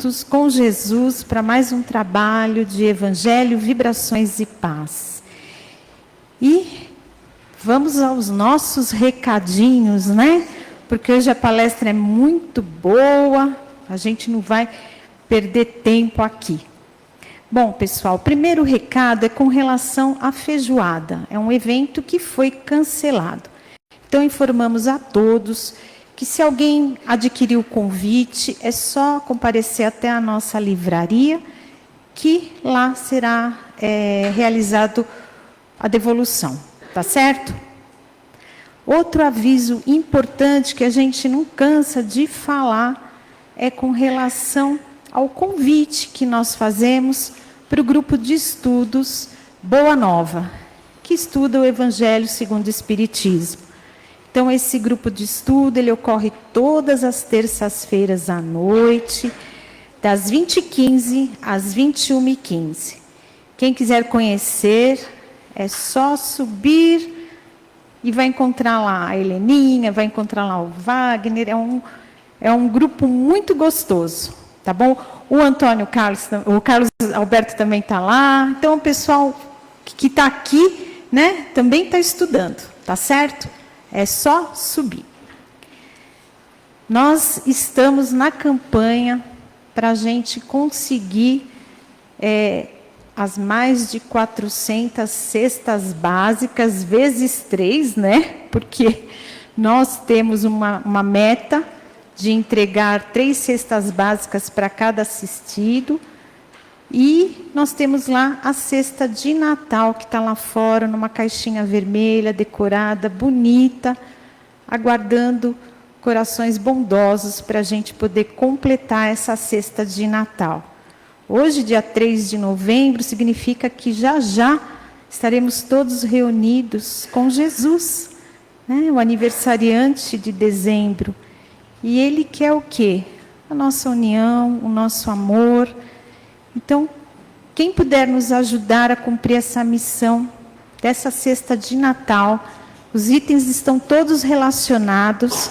juntos com Jesus para mais um trabalho de Evangelho, Vibrações e Paz. E vamos aos nossos recadinhos, né? Porque hoje a palestra é muito boa, a gente não vai perder tempo aqui. Bom, pessoal, o primeiro recado é com relação à feijoada. É um evento que foi cancelado. Então, informamos a todos que se alguém adquiriu o convite, é só comparecer até a nossa livraria, que lá será realizado a devolução, tá certo? Outro aviso importante que a gente não cansa de falar é com relação ao convite que nós fazemos para o grupo de estudos Boa Nova, que estuda o Evangelho segundo o Espiritismo. Então, esse grupo de estudo, ele ocorre todas as terças-feiras à noite, das 20h15 às 21h15. Quem quiser conhecer, é só subir e vai encontrar lá a Heleninha, vai encontrar lá o Wagner. É um grupo muito gostoso, tá bom? O Carlos Alberto também está lá. Então, o pessoal que está aqui, né, também está estudando, tá certo? É só subir. Nós estamos na campanha para a gente conseguir as mais de 400 cestas básicas, vezes 3, né? Porque nós temos uma meta de entregar 3 cestas básicas para cada assistido. E nós temos lá a cesta de Natal, que está lá fora, numa caixinha vermelha, decorada, bonita, aguardando corações bondosos para a gente poder completar essa cesta de Natal. Hoje, dia 3 de novembro, significa que já estaremos todos reunidos com Jesus, né? O aniversariante de dezembro. E Ele quer o quê? A nossa união, o nosso amor. Então, quem puder nos ajudar a cumprir essa missão dessa cesta de Natal, os itens estão todos relacionados.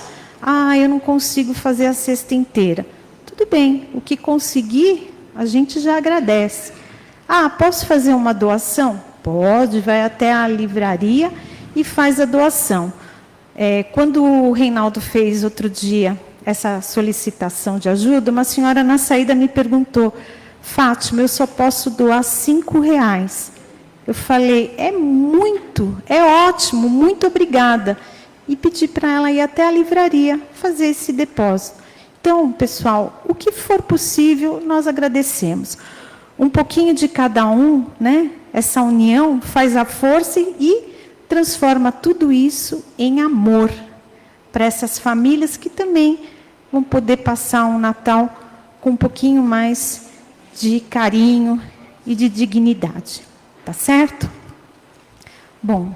Eu não consigo fazer a cesta inteira. Tudo bem, o que conseguir, a gente já agradece. Posso fazer uma doação? Pode, vai até a livraria e faz a doação. Quando o Reinaldo fez outro dia essa solicitação de ajuda, uma senhora na saída me perguntou: Fátima, eu só posso doar R$5. Eu falei, é ótimo, muito obrigada. E pedi para ela ir até a livraria fazer esse depósito. Então, pessoal, o que for possível, nós agradecemos. Um pouquinho de cada um, né? Essa união faz a força e transforma tudo isso em amor para essas famílias que também vão poder passar um Natal com um pouquinho mais de carinho e de dignidade, tá certo? Bom,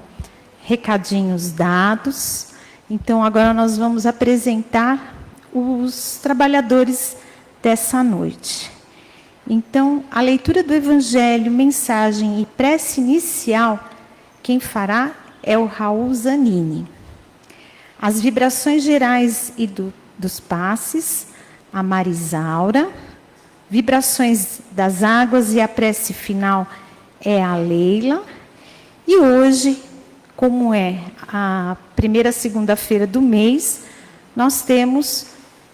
recadinhos dados. Então, agora nós vamos apresentar os trabalhadores dessa noite. Então, a leitura do Evangelho, mensagem e prece inicial, quem fará é o Raul Zanini. As vibrações gerais e dos passes, a Marisaura. Vibrações das águas e a prece final é a Leila. E hoje, como é a primeira segunda-feira do mês, nós temos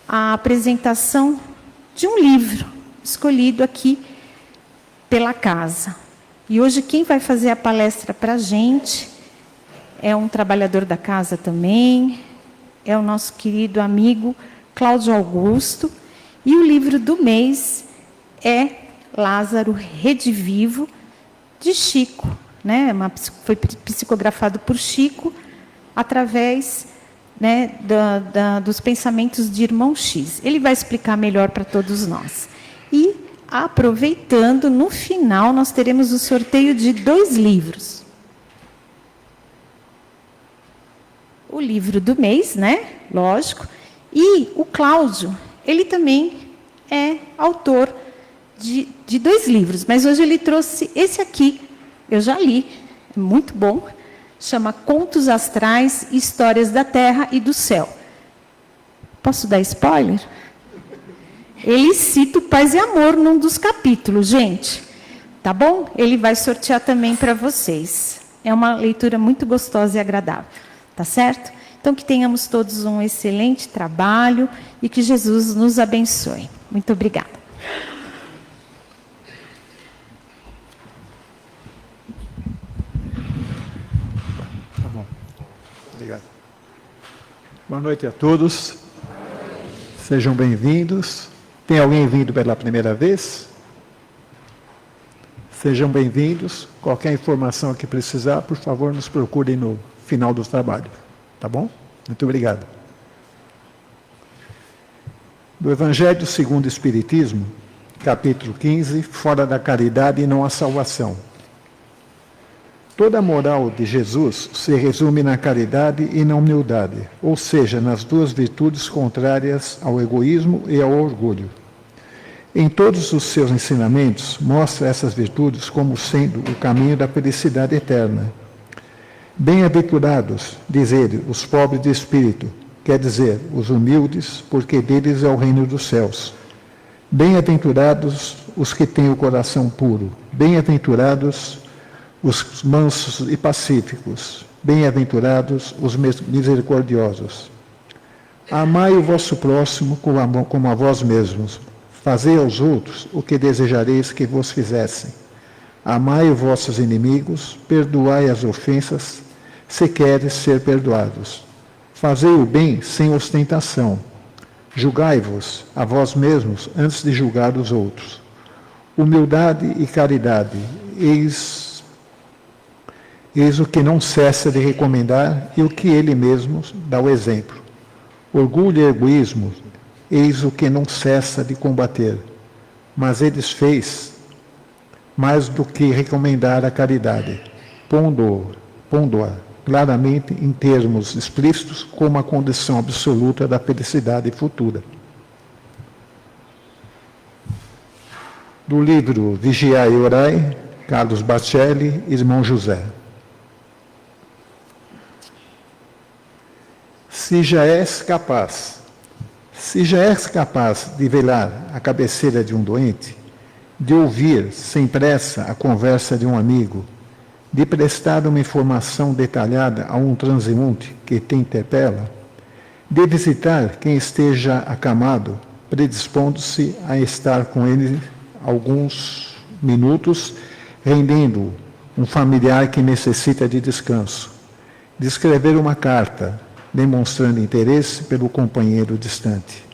a apresentação de um livro escolhido aqui pela casa. E hoje quem vai fazer a palestra para a gente é um trabalhador da casa também, é o nosso querido amigo Cláudio Augusto. E o livro do mês é Lázaro Redivivo, de Chico, né? Foi psicografado por Chico, através, né, dos pensamentos de Irmão X. Ele vai explicar melhor para todos nós. E, aproveitando, no final, nós teremos o sorteio de 2 livros. O livro do mês, né? Lógico. E o Cláudio, ele também é autor de 2 livros, mas hoje ele trouxe esse aqui, eu já li, é muito bom, chama Contos Astrais, Histórias da Terra e do Céu. Posso dar spoiler? ele cita o Paz e Amor num dos capítulos, gente. Tá bom? Ele vai sortear também para vocês. É uma leitura muito gostosa e agradável. Tá certo? Então, que tenhamos todos um excelente trabalho e que Jesus nos abençoe. Muito obrigada. Tá bom. Obrigado. Boa noite a todos. Sejam bem-vindos. Tem alguém vindo pela primeira vez? Sejam bem-vindos. Qualquer informação que precisar, por favor, nos procurem no final do trabalho. Tá bom? Muito obrigado. Do Evangelho segundo o Espiritismo, capítulo 15, fora da caridade e não a salvação. Toda a moral de Jesus se resume na caridade e na humildade, ou seja, nas duas virtudes contrárias ao egoísmo e ao orgulho. Em todos os seus ensinamentos, mostra essas virtudes como sendo o caminho da felicidade eterna. Bem-aventurados, diz ele, os pobres de espírito, quer dizer, os humildes, porque deles é o reino dos céus. Bem-aventurados os que têm o coração puro. Bem-aventurados os mansos e pacíficos. Bem-aventurados os misericordiosos. Amai o vosso próximo como a vós mesmos. Fazei aos outros o que desejareis que vos fizessem. Amai os vossos inimigos, perdoai as ofensas, se queres ser perdoados. Fazei o bem sem ostentação. Julgai-vos a vós mesmos antes de julgar os outros. Humildade e caridade, eis o que não cessa de recomendar e o que ele mesmo dá o exemplo. Orgulho e egoísmo, eis o que não cessa de combater. Mas eles fez mais do que recomendar a caridade, pondo-a claramente em termos explícitos como a condição absoluta da felicidade futura. Do livro Vigiai e Orai, Carlos Bacelli, Irmão José. Se já és capaz de velar a cabeceira de um doente, de ouvir sem pressa a conversa de um amigo, de prestar uma informação detalhada a um transeunte que te interpela, de visitar quem esteja acamado, predispondo-se a estar com ele alguns minutos, rendendo um familiar que necessita de descanso, de escrever uma carta, demonstrando interesse pelo companheiro distante,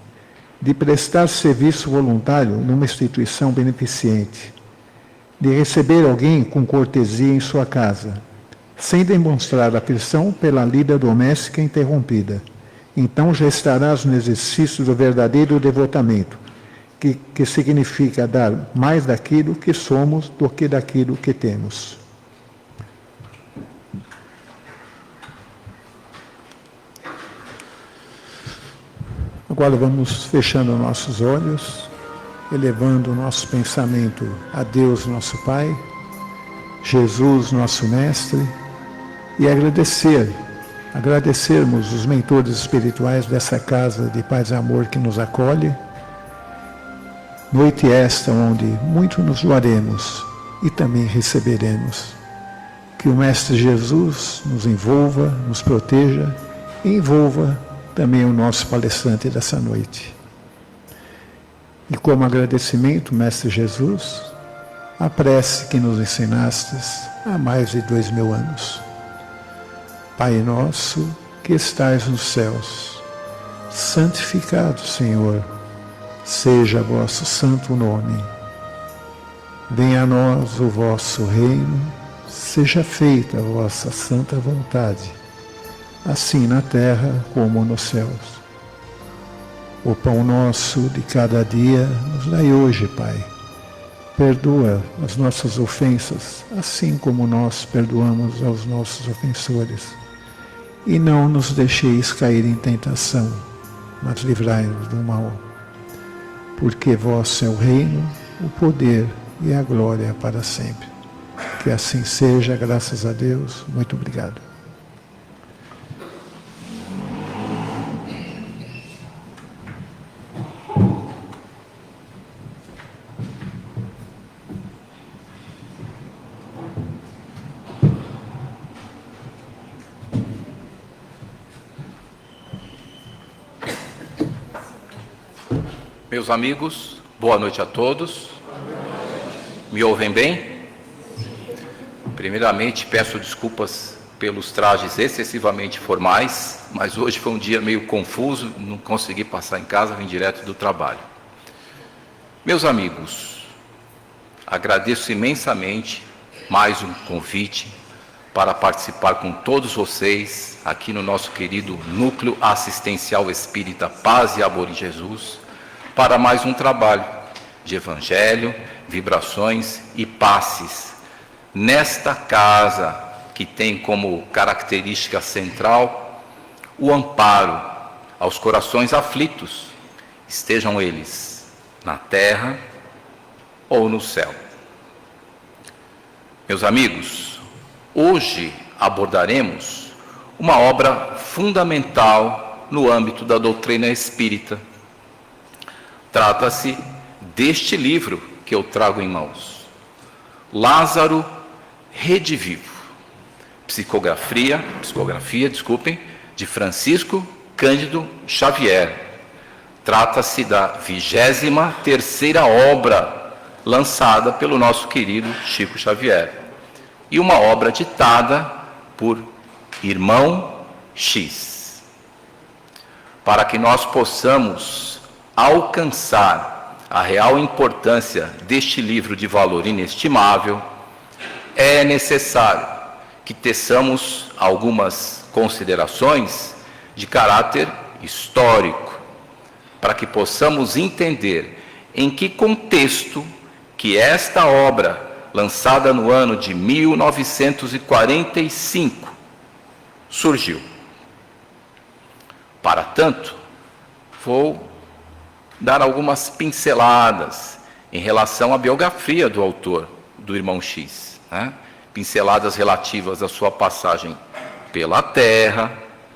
de prestar serviço voluntário numa instituição beneficente, de receber alguém com cortesia em sua casa, sem demonstrar aflição pela lida doméstica interrompida. Então já estarás no exercício do verdadeiro devotamento, que significa dar mais daquilo que somos do que daquilo que temos. Agora vamos fechando nossos olhos, elevando o nosso pensamento a Deus, nosso Pai, Jesus, nosso Mestre, e agradecermos os mentores espirituais dessa casa de paz e amor que nos acolhe. Noite esta onde muito nos doaremos e também receberemos. Que o Mestre Jesus nos envolva, nos proteja e envolva também o nosso palestrante dessa noite. E como agradecimento, Mestre Jesus, a prece que nos ensinastes há mais de 2000 anos. Pai nosso, que estais nos céus, santificado, Senhor, seja vosso santo nome. Venha a nós o vosso reino, seja feita a vossa santa vontade, assim na terra como nos céus. O pão nosso de cada dia nos dai hoje, Pai. Perdoa as nossas ofensas, assim como nós perdoamos aos nossos ofensores. E não nos deixeis cair em tentação, mas livrai-nos do mal. Porque vosso é o reino, o poder e a glória para sempre. Que assim seja, graças a Deus. Muito obrigado. Meus amigos, boa noite a todos. Me ouvem bem? Primeiramente, peço desculpas pelos trajes excessivamente formais, mas hoje foi um dia meio confuso, não consegui passar em casa, vim direto do trabalho. Meus amigos, agradeço imensamente mais um convite para participar com todos vocês aqui no nosso querido Núcleo Assistencial Espírita Paz e Amor em Jesus, para mais um trabalho de Evangelho, vibrações e passes nesta casa que tem como característica central o amparo aos corações aflitos, estejam eles na terra ou no céu. Meus amigos, hoje abordaremos uma obra fundamental no âmbito da doutrina espírita. Trata-se deste livro que eu trago em mãos, Lázaro Redivivo, psicografia, de Francisco Cândido Xavier. Trata-se da 23ª obra lançada pelo nosso querido Chico Xavier, e uma obra ditada por Irmão X. Para que nós possamos alcançar a real importância deste livro de valor inestimável, é necessário que teçamos algumas considerações de caráter histórico, para que possamos entender em que contexto que esta obra, lançada no ano de 1945, surgiu. Para tanto, vou dar algumas pinceladas em relação à biografia do autor, do Irmão X, né? Pinceladas relativas à sua passagem pela Terra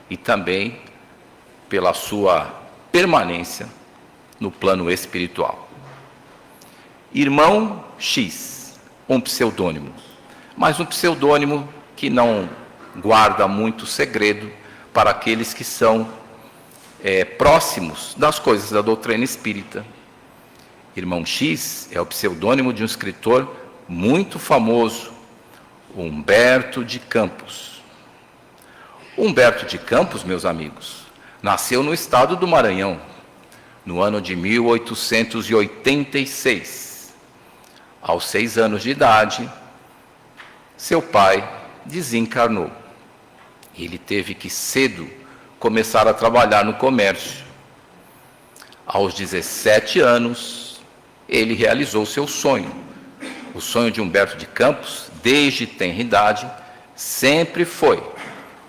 e também pela sua permanência no plano espiritual. Irmão X, um pseudônimo, mas um pseudônimo que não guarda muito segredo para aqueles que são próximos das coisas da doutrina espírita. Irmão X é o pseudônimo de um escritor muito famoso, Humberto de Campos. Humberto de Campos, meus amigos, nasceu no estado do Maranhão, no ano de 1886. Aos 6 anos de idade, seu pai desencarnou. Ele teve que cedo começar a trabalhar no comércio. Aos 17 anos, ele realizou seu sonho. O sonho de Humberto de Campos, desde tenra idade, sempre foi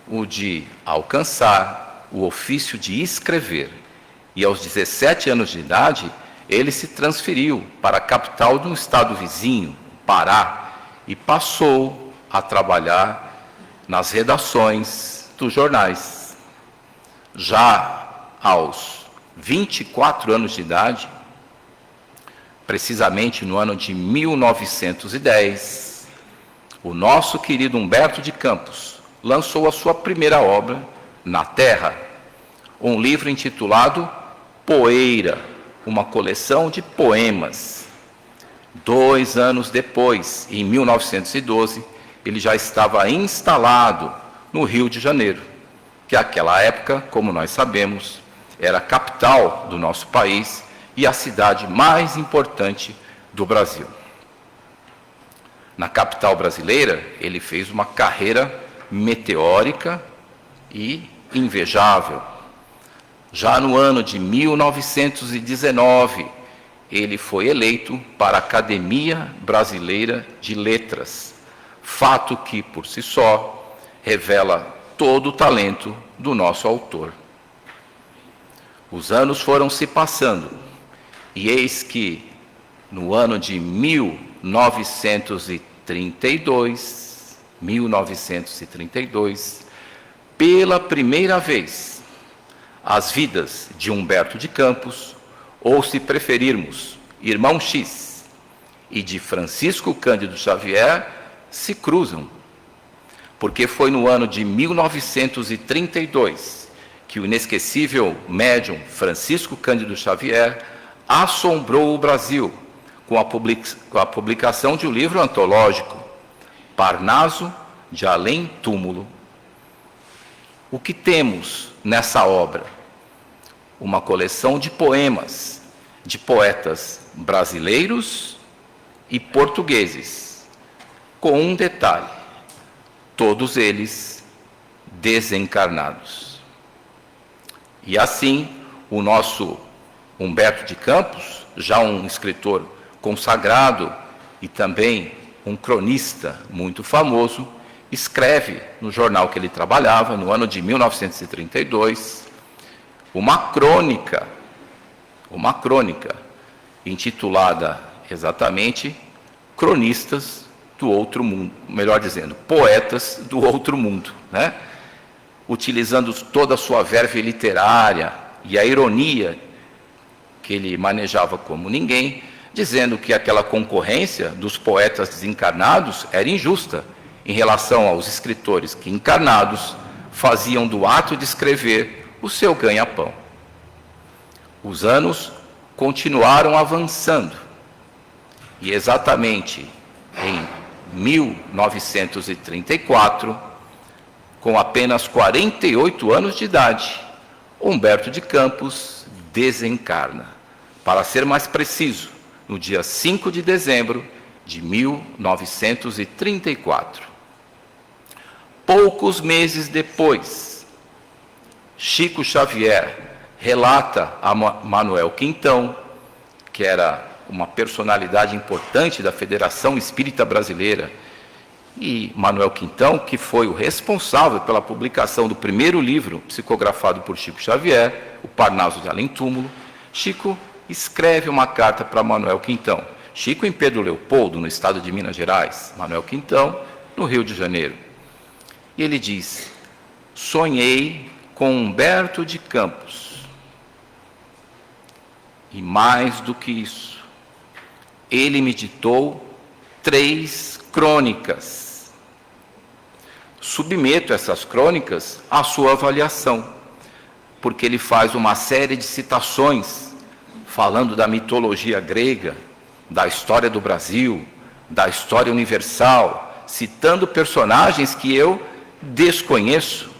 o de alcançar o ofício de escrever. E aos 17 anos de idade, ele se transferiu para a capital de um estado vizinho, Pará, e passou a trabalhar nas redações dos jornais. Já aos 24 anos de idade, precisamente no ano de 1910, o nosso querido Humberto de Campos lançou a sua primeira obra, Na Terra, um livro intitulado Poeira, uma coleção de poemas. 2 anos depois, em 1912, ele já estava instalado no Rio de Janeiro, que naquela época, como nós sabemos, era a capital do nosso país e a cidade mais importante do Brasil. Na capital brasileira, ele fez uma carreira meteórica e invejável. Já no ano de 1919, ele foi eleito para a Academia Brasileira de Letras, fato que, por si só, revela todo o talento do nosso autor. Os anos foram se passando, e eis que, no ano de 1932, pela primeira vez, as vidas de Humberto de Campos, ou se preferirmos, Irmão X, e de Francisco Cândido Xavier, se cruzam. Porque foi no ano de 1932 que o inesquecível médium Francisco Cândido Xavier assombrou o Brasil com a publicação de um livro antológico, Parnaso de Além Túmulo. O que temos nessa obra? Uma coleção de poemas de poetas brasileiros e portugueses, com um detalhe: todos eles desencarnados. E assim, o nosso Humberto de Campos, já um escritor consagrado e também um cronista muito famoso, escreve no jornal que ele trabalhava, no ano de 1932, uma crônica intitulada exatamente Cronistas do Outro Mundo, melhor dizendo, Poetas do Outro Mundo, né? Utilizando toda a sua verve literária e a ironia que ele manejava como ninguém, dizendo que aquela concorrência dos poetas desencarnados era injusta em relação aos escritores que, encarnados, faziam do ato de escrever o seu ganha-pão. Os anos continuaram avançando e exatamente em 1934, com apenas 48 anos de idade, Humberto de Campos desencarna. Para ser mais preciso, no dia 5 de dezembro de 1934. Poucos meses depois, Chico Xavier relata a Manuel Quintão, que era uma personalidade importante da Federação Espírita Brasileira, e Manuel Quintão, que foi o responsável pela publicação do primeiro livro psicografado por Chico Xavier, o Parnaso de Além Túmulo. Chico escreve uma carta para Manuel Quintão. Chico em Pedro Leopoldo, no estado de Minas Gerais. Manuel Quintão, no Rio de Janeiro. E ele diz: sonhei com Humberto de Campos. E mais do que isso, ele me ditou 3 crônicas. Submeto essas crônicas à sua avaliação, porque ele faz uma série de citações falando da mitologia grega, da história do Brasil, da história universal, citando personagens que eu desconheço.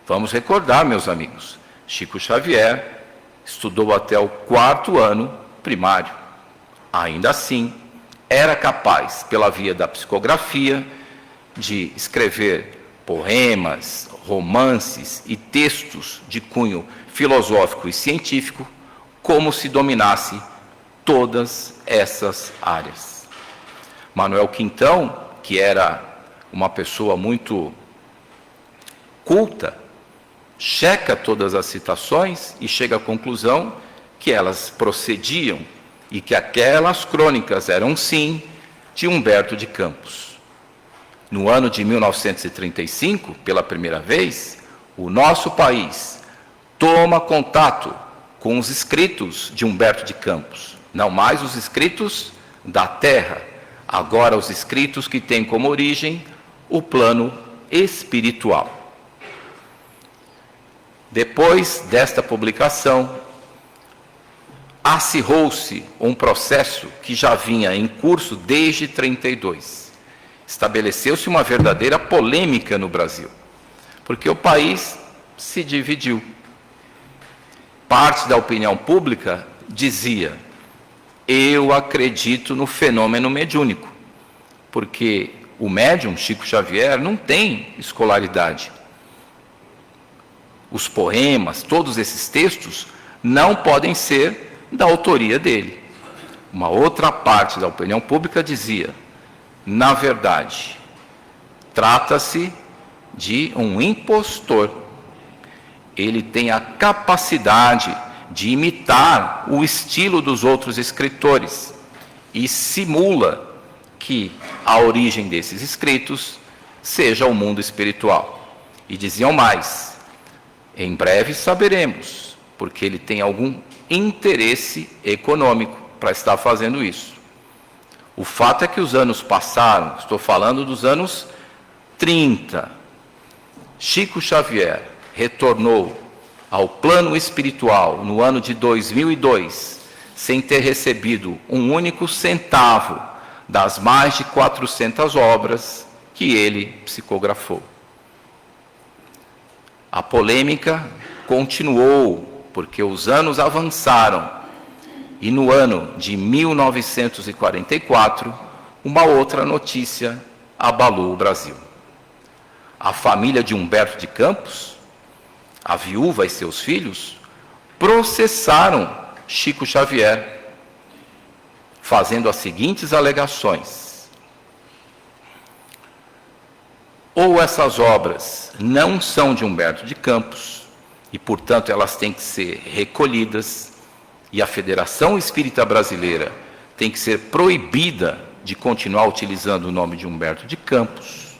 Vamos recordar, meus amigos, Chico Xavier estudou até o 4º ano primário. Ainda assim, era capaz, pela via da psicografia, de escrever poemas, romances e textos de cunho filosófico e científico, como se dominasse todas essas áreas. Manuel Quintão, que era uma pessoa muito culta, checa todas as citações e chega à conclusão que elas procediam e que aquelas crônicas eram, sim, de Humberto de Campos. No ano de 1935, pela primeira vez, o nosso país toma contato com os escritos de Humberto de Campos. Não mais os escritos da terra, agora os escritos que têm como origem o plano espiritual. Depois desta publicação, acirrou-se um processo que já vinha em curso desde 1932. Estabeleceu-se uma verdadeira polêmica no Brasil, porque o país se dividiu. Parte da opinião pública dizia: eu acredito no fenômeno mediúnico, porque o médium Chico Xavier não tem escolaridade. Os poemas, todos esses textos, não podem ser da autoria dele. Uma outra parte da opinião pública dizia: na verdade, trata-se de um impostor. Ele tem a capacidade de imitar o estilo dos outros escritores e simula que a origem desses escritos seja o mundo espiritual. E diziam mais: em breve saberemos, porque ele tem algum interesse econômico para estar fazendo isso. O fato é que os anos passaram, estou falando dos anos 30. Chico Xavier retornou ao plano espiritual no ano de 2002, sem ter recebido um único centavo das mais de 400 obras que ele psicografou. A polêmica continuou, porque os anos avançaram, e no ano de 1944, uma outra notícia abalou o Brasil. A família de Humberto de Campos, a viúva e seus filhos, processaram Chico Xavier, fazendo as seguintes alegações: ou essas obras não são de Humberto de Campos, e, portanto, elas têm que ser recolhidas, e a Federação Espírita Brasileira tem que ser proibida de continuar utilizando o nome de Humberto de Campos,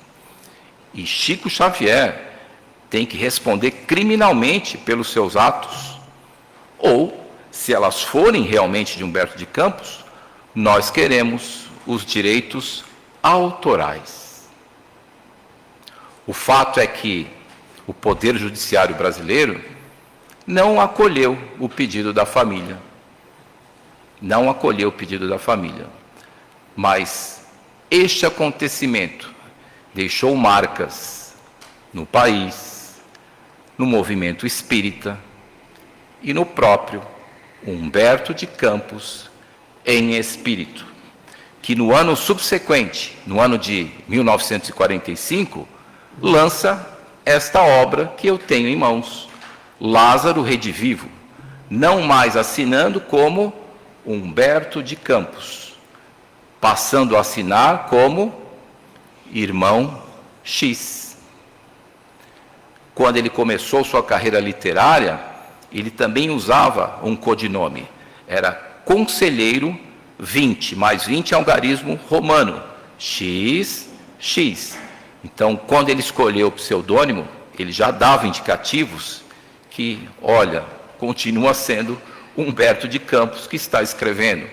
e Chico Xavier tem que responder criminalmente pelos seus atos, ou, se elas forem realmente de Humberto de Campos, nós queremos os direitos autorais. O fato é que o Poder Judiciário brasileiro não acolheu o pedido da família. Não acolheu o pedido da família. Mas este acontecimento deixou marcas no país, no movimento espírita e no próprio Humberto de Campos em espírito, que no ano subsequente, no ano de 1945, lança esta obra que eu tenho em mãos, Lázaro Redivivo, não mais assinando como Humberto de Campos, passando a assinar como Irmão X. Quando ele começou sua carreira literária, ele também usava um codinome, era Conselheiro 20, mais 20 é um garismo romano, XX. Então, quando ele escolheu o pseudônimo, ele já dava indicativos que, olha, continua sendo Humberto de Campos que está escrevendo.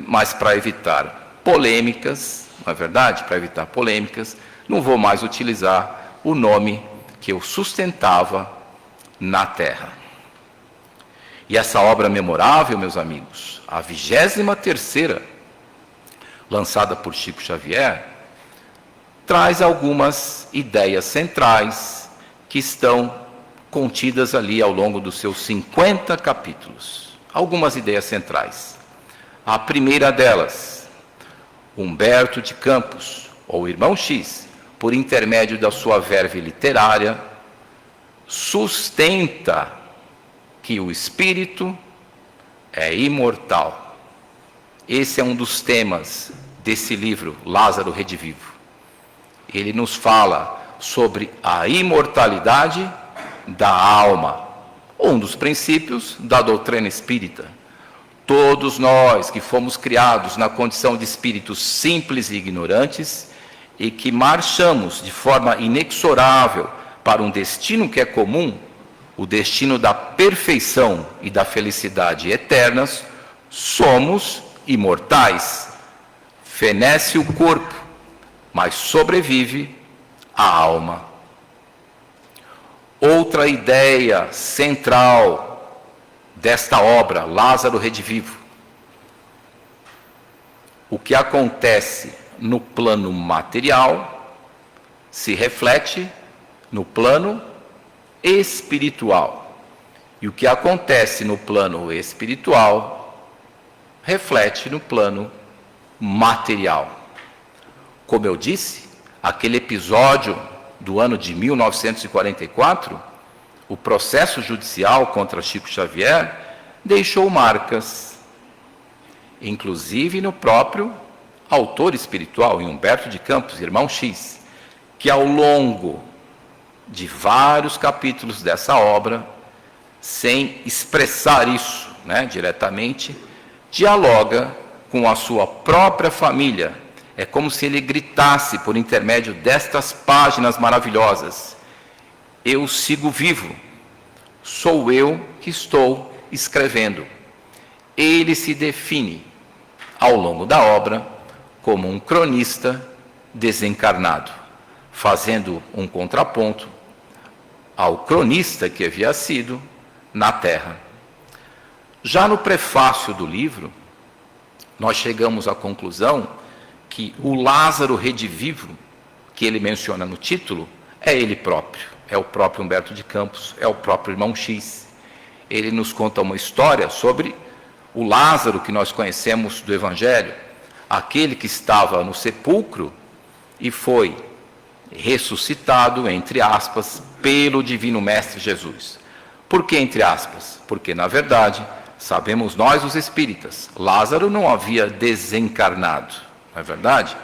Mas para evitar polêmicas, não é verdade? Para evitar polêmicas, não vou mais utilizar o nome que eu sustentava na terra. E essa obra memorável, meus amigos, a 23ª, lançada por Chico Xavier, traz algumas ideias centrais que estão contidas ali ao longo dos seus 50 capítulos. Algumas ideias centrais. A primeira delas, Humberto de Campos, ou Irmão X, por intermédio da sua verve literária, sustenta que o espírito é imortal. Esse é um dos temas desse livro, Lázaro Redivivo. Ele nos fala sobre a imortalidade da alma, um dos princípios da doutrina espírita. Todos nós que fomos criados na condição de espíritos simples e ignorantes e que marchamos de forma inexorável para um destino que é comum, o destino da perfeição e da felicidade eternas, somos imortais. Fenece o corpo, mas sobrevive a alma. Outra ideia central desta obra, Lázaro Redivivo. O que acontece no plano material se reflete no plano espiritual. E o que acontece no plano espiritual reflete no plano material. Como eu disse, aquele episódio do ano de 1944, o processo judicial contra Chico Xavier deixou marcas, inclusive no próprio autor espiritual, em Humberto de Campos, Irmão X, que ao longo de vários capítulos dessa obra, sem expressar isso, diretamente, dialoga com a sua própria família. É como se ele gritasse por intermédio destas páginas maravilhosas: eu sigo vivo, sou eu que estou escrevendo. Ele se define, ao longo da obra, como um cronista desencarnado, fazendo um contraponto ao cronista que havia sido na Terra. Já no prefácio do livro, nós chegamos à conclusão que o Lázaro redivivo, que ele menciona no título, é ele próprio, é o próprio Humberto de Campos, é o próprio irmão X. Ele nos conta uma história sobre o Lázaro que nós conhecemos do Evangelho, aquele que estava no sepulcro e foi ressuscitado, entre aspas, pelo Divino Mestre Jesus. Por que entre aspas? Porque, na verdade, sabemos nós os espíritas, Lázaro não havia desencarnado, não é verdade?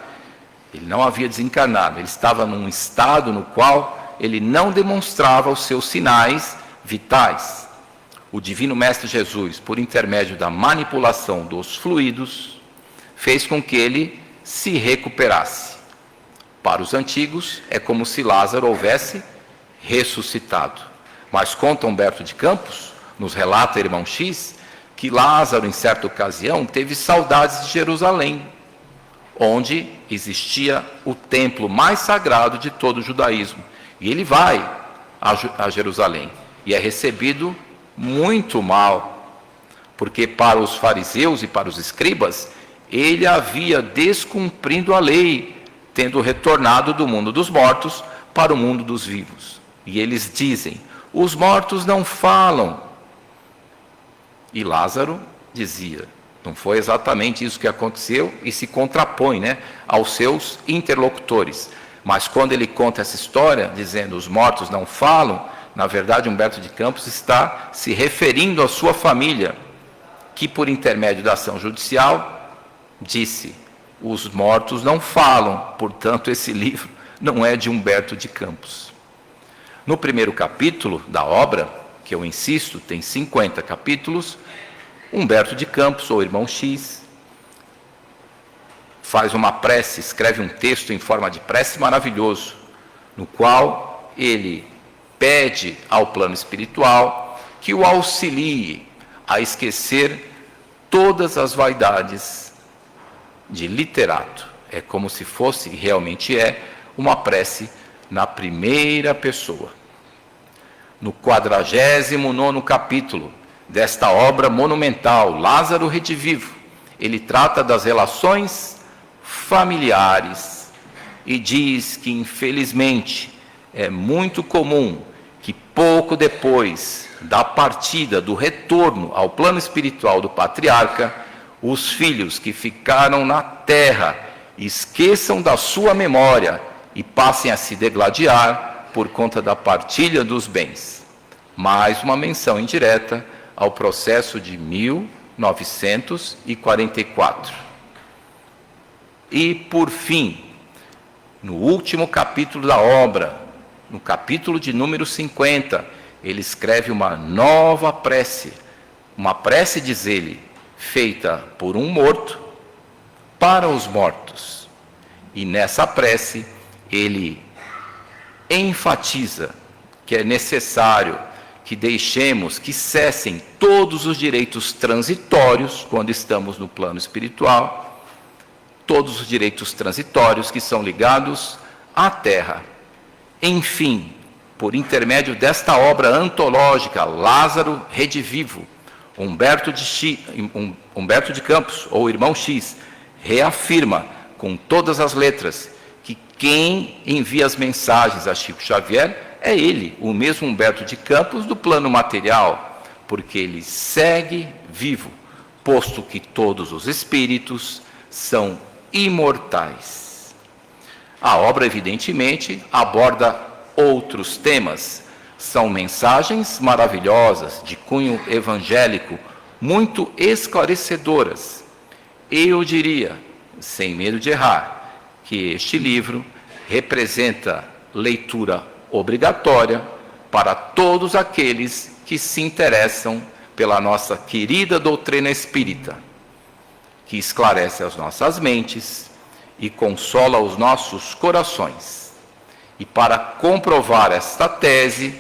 Ele não havia desencarnado, ele estava num estado no qual ele não demonstrava os seus sinais vitais. O Divino Mestre Jesus, por intermédio da manipulação dos fluidos, fez com que ele se recuperasse. Para os antigos, é como se Lázaro houvesse ressuscitado. Mas conta Humberto de Campos, nos relata irmão X, que Lázaro, em certa ocasião, teve saudades de Jerusalém, onde existia o templo mais sagrado de todo o judaísmo. E ele vai a Jerusalém e é recebido muito mal, porque para os fariseus e para os escribas, ele havia descumprido a lei, tendo retornado do mundo dos mortos para o mundo dos vivos. E eles dizem, os mortos não falam. E Lázaro dizia, não foi exatamente isso que aconteceu, e se contrapõe, aos seus interlocutores. Mas quando ele conta essa história, dizendo os mortos não falam, na verdade Humberto de Campos está se referindo à sua família, que por intermédio da ação judicial disse, os mortos não falam, portanto esse livro não é de Humberto de Campos. No primeiro capítulo da obra, que eu insisto, tem 50 capítulos, Humberto de Campos, ou irmão X, faz uma prece, escreve um texto em forma de prece maravilhoso, no qual ele pede ao plano espiritual que o auxilie a esquecer todas as vaidades de literato. É como se fosse, e realmente é, uma prece na primeira pessoa. No 49º capítulo desta obra monumental, Lázaro Redivivo, ele trata das relações familiares e diz que, infelizmente, é muito comum que pouco depois da partida, do retorno ao plano espiritual do patriarca, os filhos que ficaram na terra esqueçam da sua memória e passem a se degladiar por conta da partilha dos bens. Mais uma menção indireta ao processo de 1944. E, por fim, no último capítulo da obra, no capítulo de número 50, ele escreve uma nova prece. Uma prece, diz ele, feita por um morto para os mortos. E nessa prece, ele enfatiza que é necessário que deixemos que cessem todos os direitos transitórios, quando estamos no plano espiritual, todos os direitos transitórios que são ligados à terra. Enfim, por intermédio desta obra antológica, Lázaro Redivivo, Humberto de Campos, ou irmão X, reafirma com todas as letras que quem envia as mensagens a Chico Xavier é ele, o mesmo Humberto de Campos do plano material, porque ele segue vivo, posto que todos os espíritos são imortais. A obra, evidentemente, aborda outros temas. São mensagens maravilhosas, de cunho evangélico, muito esclarecedoras. Eu diria, sem medo de errar, que este livro representa leitura obrigatória para todos aqueles que se interessam pela nossa querida doutrina espírita, que esclarece as nossas mentes e consola os nossos corações. E para comprovar esta tese,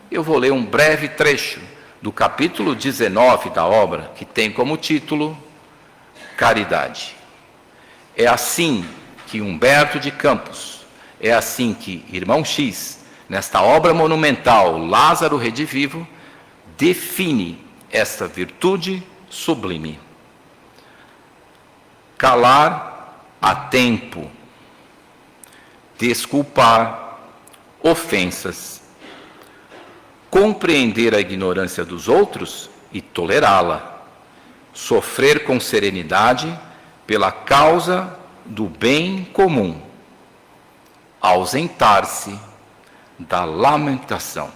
eu vou ler um breve trecho do capítulo 19 da obra, que tem como título Caridade. É assim que Humberto de Campos, é assim que irmão X, nesta obra monumental, Lázaro Redivivo, define esta virtude sublime. Calar a tempo, desculpar ofensas, compreender a ignorância dos outros e tolerá-la, sofrer com serenidade pela causa do bem comum, ausentar-se da lamentação.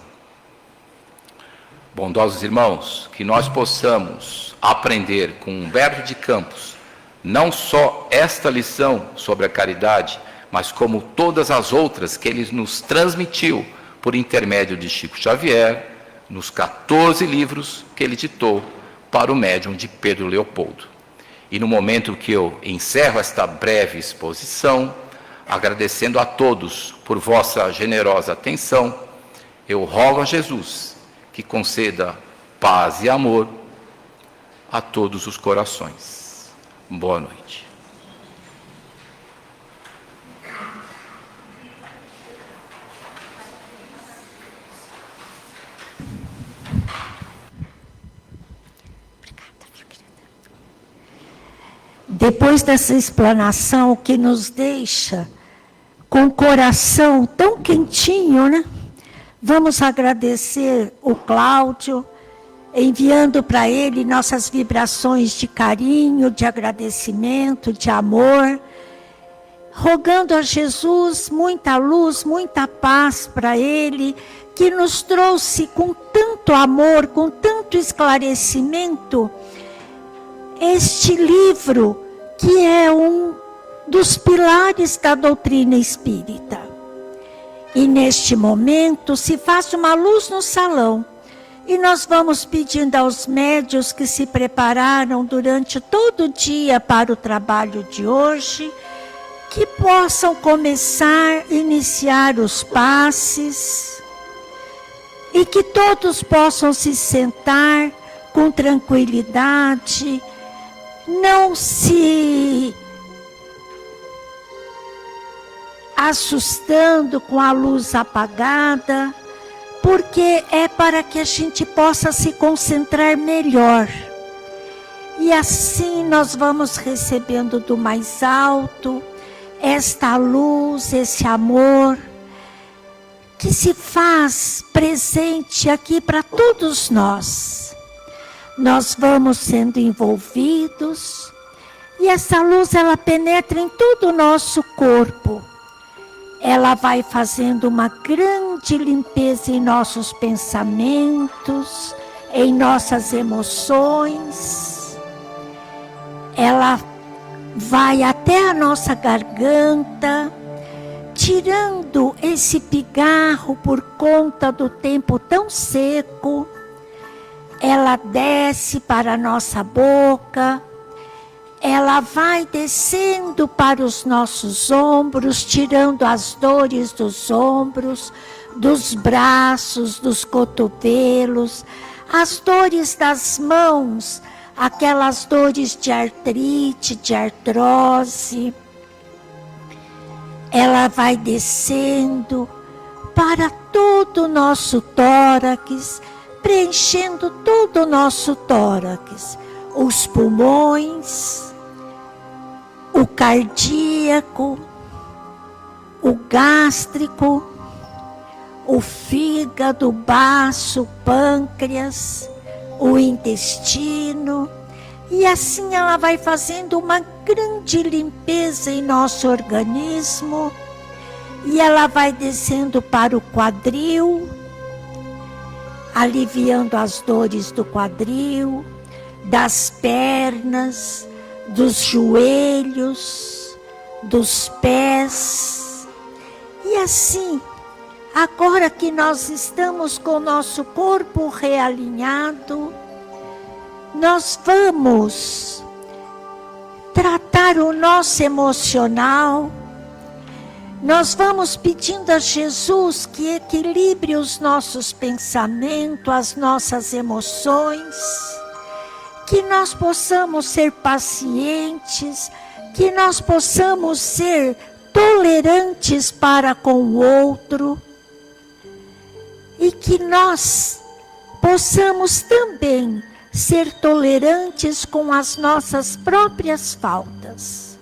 Bondosos irmãos, que nós possamos aprender com Humberto de Campos, não só esta lição sobre a caridade, mas como todas as outras que ele nos transmitiu por intermédio de Chico Xavier, nos 14 livros que ele ditou para o médium de Pedro Leopoldo. E no momento que eu encerro esta breve exposição, agradecendo a todos por vossa generosa atenção, eu rogo a Jesus que conceda paz e amor a todos os corações. Boa noite. Depois dessa explanação que nos deixa com o coração tão quentinho, né? Vamos agradecer o Cláudio, enviando para ele nossas vibrações de carinho, de agradecimento, de amor, rogando a Jesus muita luz, muita paz para ele, que nos trouxe com tanto amor, com tanto esclarecimento, este livro que é um dos pilares da doutrina espírita. E neste momento se faz uma luz no salão e nós vamos pedindo aos médiuns que se prepararam durante todo o dia para o trabalho de hoje, que possam começar a iniciar os passes e que todos possam se sentar com tranquilidade, não se assustando com a luz apagada, porque é para que a gente possa se concentrar melhor. E assim nós vamos recebendo do mais alto esta luz, esse amor, que se faz presente aqui para todos nós. Nós vamos sendo envolvidos e essa luz ela penetra em todo o nosso corpo. Ela vai fazendo uma grande limpeza em nossos pensamentos, em nossas emoções. Ela vai até a nossa garganta, tirando esse pigarro por conta do tempo tão seco. Ela desce para a nossa boca, ela vai descendo para os nossos ombros, tirando as dores dos ombros, dos braços, dos cotovelos, as dores das mãos, aquelas dores de artrite, de artrose. Ela vai descendo para todo o nosso tórax, preenchendo todo o nosso tórax, os pulmões, o cardíaco, o gástrico, o fígado, o baço, o pâncreas, o intestino, e assim ela vai fazendo uma grande limpeza em nosso organismo, e ela vai descendo para o quadril, aliviando as dores do quadril, das pernas, dos joelhos, dos pés. E assim, agora que nós estamos com o nosso corpo realinhado, nós vamos tratar o nosso emocional. Nós vamos pedindo a Jesus que equilibre os nossos pensamentos, as nossas emoções, que nós possamos ser pacientes, que nós possamos ser tolerantes para com o outro e que nós possamos também ser tolerantes com as nossas próprias faltas.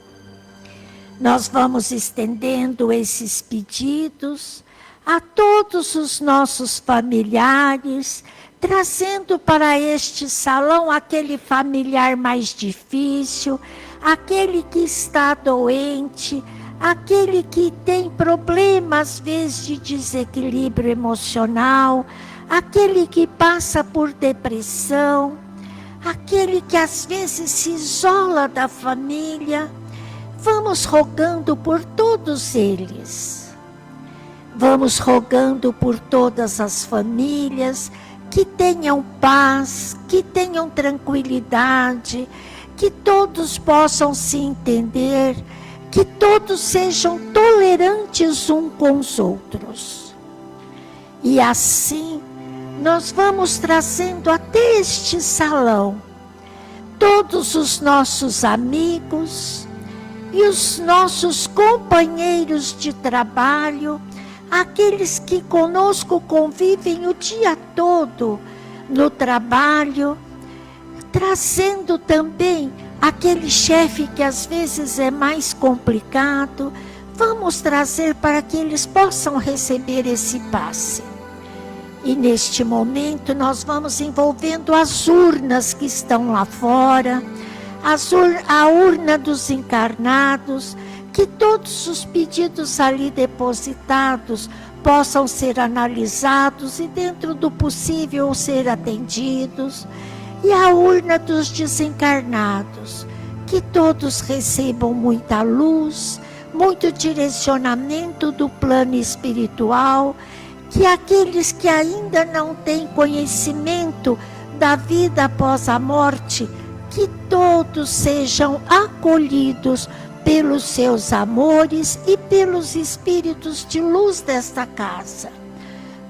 Nós vamos estendendo esses pedidos a todos os nossos familiares, trazendo para este salão aquele familiar mais difícil, aquele que está doente, aquele que tem problemas, às vezes, de desequilíbrio emocional, aquele que passa por depressão, aquele que às vezes se isola da família. Vamos rogando por todos eles. Vamos rogando por todas as famílias que tenham paz, que tenham tranquilidade, que todos possam se entender, que todos sejam tolerantes uns com os outros. E assim, nós vamos trazendo até este salão todos os nossos amigos e os nossos companheiros de trabalho, aqueles que conosco convivem o dia todo no trabalho, trazendo também aquele chefe que às vezes é mais complicado. Vamos trazer para que eles possam receber esse passe. E neste momento nós vamos envolvendo as urnas que estão lá fora, a urna dos encarnados, que todos os pedidos ali depositados possam ser analisados e, dentro do possível, ser atendidos. E a urna dos desencarnados, que todos recebam muita luz, muito direcionamento do plano espiritual, que aqueles que ainda não têm conhecimento da vida após a morte, que todos sejam acolhidos pelos seus amores e pelos espíritos de luz desta casa.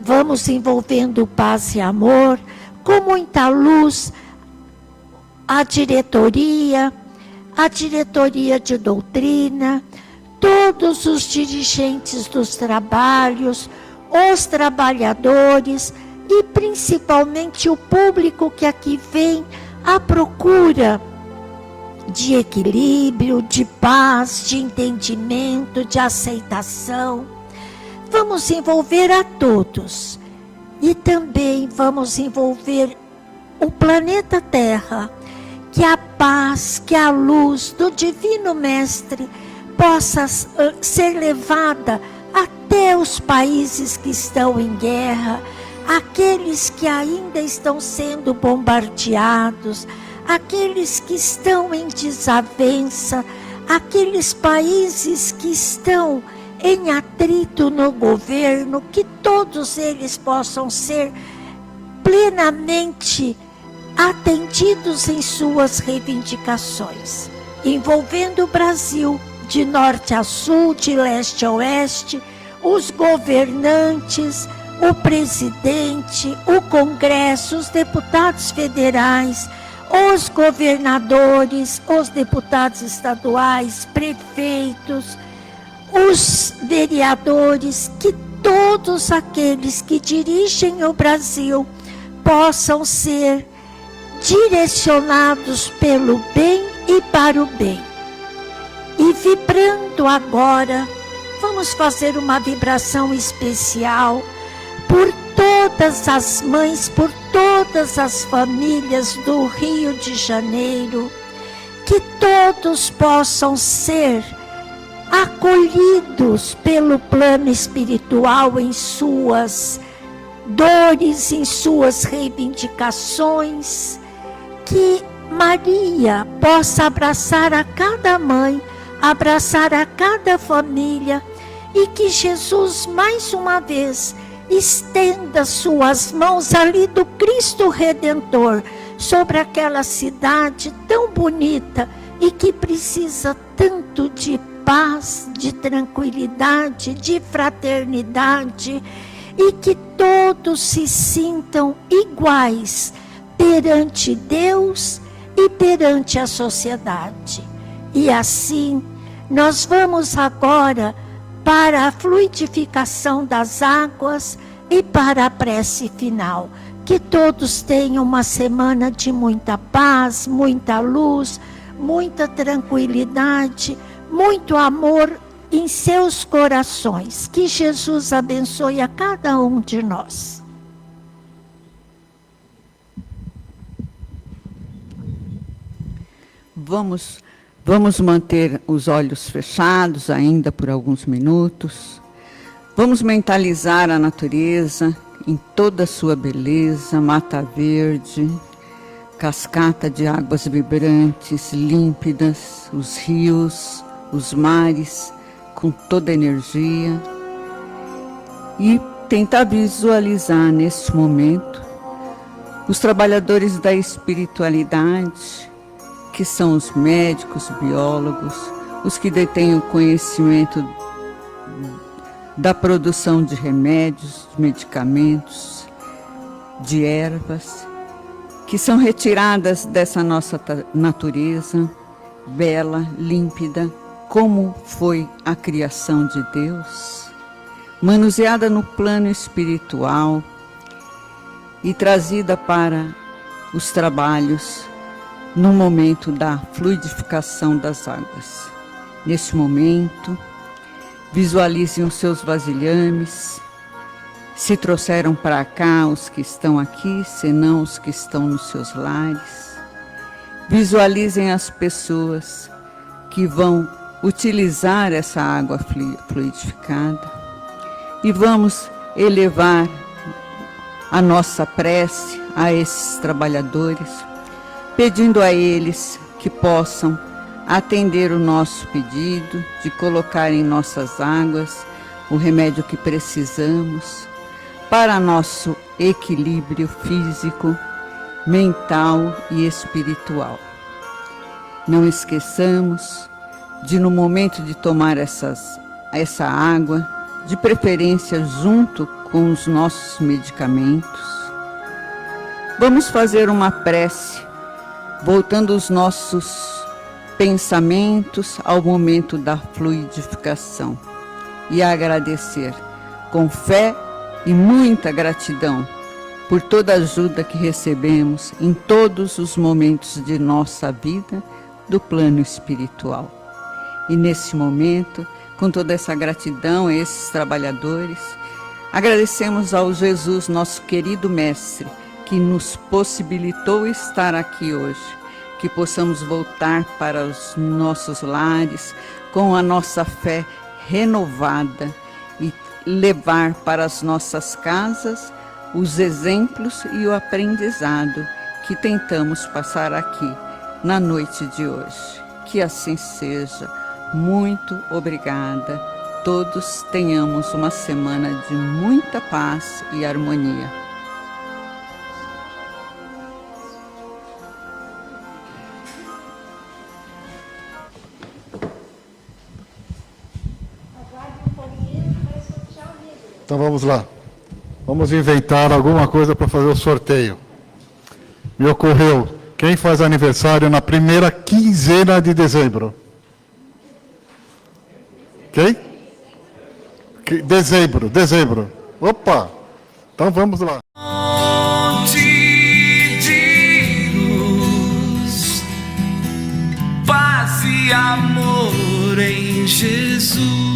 Vamos envolvendo paz e amor, com muita luz, a diretoria de doutrina, todos os dirigentes dos trabalhos, os trabalhadores e principalmente o público que aqui vem à procura de equilíbrio, de paz, de entendimento, de aceitação. Vamos envolver a todos e também vamos envolver o planeta Terra, que a paz, que a luz do Divino Mestre possa ser levada até os países que estão em guerra, aqueles que ainda estão sendo bombardeados, aqueles que estão em desavença, aqueles países que estão em atrito no governo, que todos eles possam ser plenamente atendidos em suas reivindicações, envolvendo o Brasil de norte a sul, de leste a oeste, os governantes, o presidente, o Congresso, os deputados federais, os governadores, os deputados estaduais, prefeitos, os vereadores, que todos aqueles que dirigem o Brasil possam ser direcionados pelo bem e para o bem. E vibrando agora, vamos fazer uma vibração especial por todas as mães, por todas as famílias do Rio de Janeiro, que todos possam ser acolhidos pelo plano espiritual em suas dores, em suas reivindicações, que Maria possa abraçar a cada mãe, abraçar a cada família, e que Jesus mais uma vez estenda suas mãos ali do Cristo Redentor sobre aquela cidade tão bonita e que precisa tanto de paz, de tranquilidade, de fraternidade, e que todos se sintam iguais perante Deus e perante a sociedade. E assim, nós vamos agora para a fluidificação das águas e para a prece final, Que todos tenham uma semana de muita paz, muita luz, muita tranquilidade, muito amor em seus corações. Que Jesus abençoe a cada um de nós. Vamos manter os olhos fechados ainda por alguns minutos. Vamos mentalizar a natureza em toda a sua beleza, mata verde, cascata de águas vibrantes, límpidas, os rios, os mares, com toda a energia. E tentar visualizar nesse momento os trabalhadores da espiritualidade, que são os médicos, biólogos, os que detêm o conhecimento da produção de remédios, de medicamentos, de ervas, que são retiradas dessa nossa natureza bela, límpida, como foi a criação de Deus, manuseada no plano espiritual e trazida para os trabalhos no momento da fluidificação das águas. Neste momento, visualizem os seus vasilhames, se trouxeram para cá os que estão aqui, senão os que estão nos seus lares. Visualizem as pessoas que vão utilizar essa água fluidificada e vamos elevar a nossa prece a esses trabalhadores, pedindo a eles que possam atender o nosso pedido de colocar em nossas águas o remédio que precisamos para nosso equilíbrio físico, mental e espiritual. Não esqueçamos de, no momento de tomar essa água, de preferência junto com os nossos medicamentos, vamos fazer uma prece, voltando os nossos pensamentos ao momento da fluidificação e agradecer com fé e muita gratidão por toda a ajuda que recebemos em todos os momentos de nossa vida do plano espiritual. E nesse momento, com toda essa gratidão a esses trabalhadores, agradecemos ao Jesus, nosso querido Mestre, que nos possibilitou estar aqui hoje, que possamos voltar para os nossos lares com a nossa fé renovada e levar para as nossas casas os exemplos e o aprendizado que tentamos passar aqui na noite de hoje. Que assim seja. Muito obrigada. Todos tenhamos uma semana de muita paz e harmonia. Então vamos lá. Vamos inventar alguma coisa para fazer o sorteio. Me ocorreu, quem faz aniversário na primeira quinzena de dezembro? Quem? Dezembro. Opa! Então vamos lá. Monte de luz, paz e amor em Jesus.